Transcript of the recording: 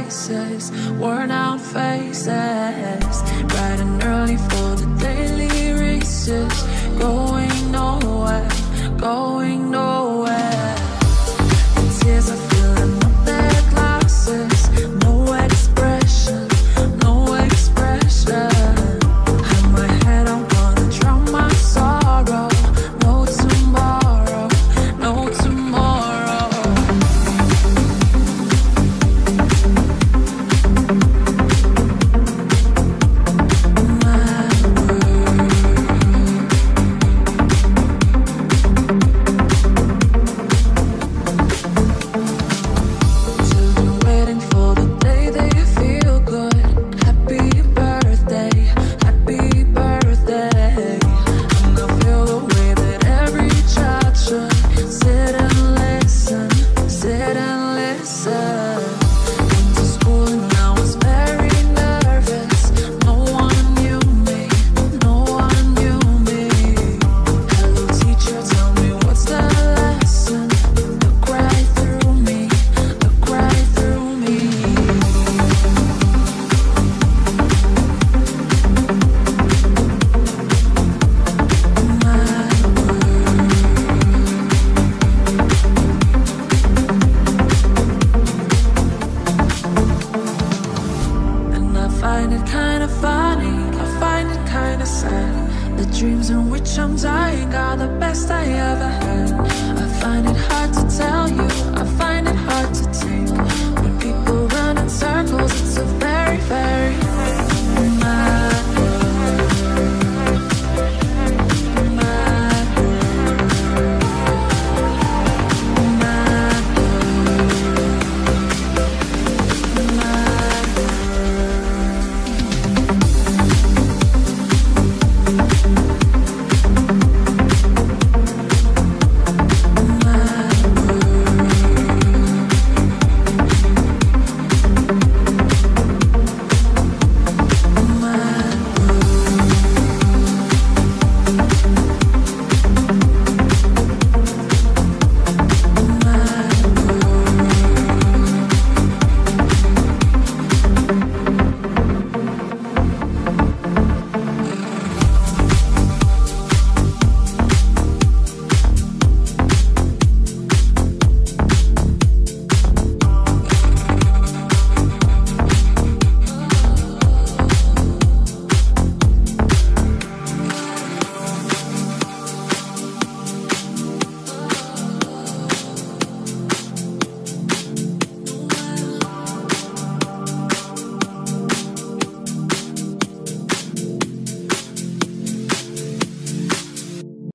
places, worn out faces, bright and early for the daily races, going nowhere, going nowhere. The tears are filling up their glasses, no expression, no expression. Hang my head, I wanna drown my sorrow. No tomorrow, no tomorrow. Children waiting for the day they feel good. Happy birthday, happy birthday. And I feel the way that every child should. Sit and listen, sit and listen. Went to school and I was very nervous. No one knew me, no one knew me. Hello teacher, tell me what's the lesson? Look right through me, look right through me. And I find it kind of funny, I find it kind of sad. The dreams in which I'm dying are the best I ever had. I find it hard to tell you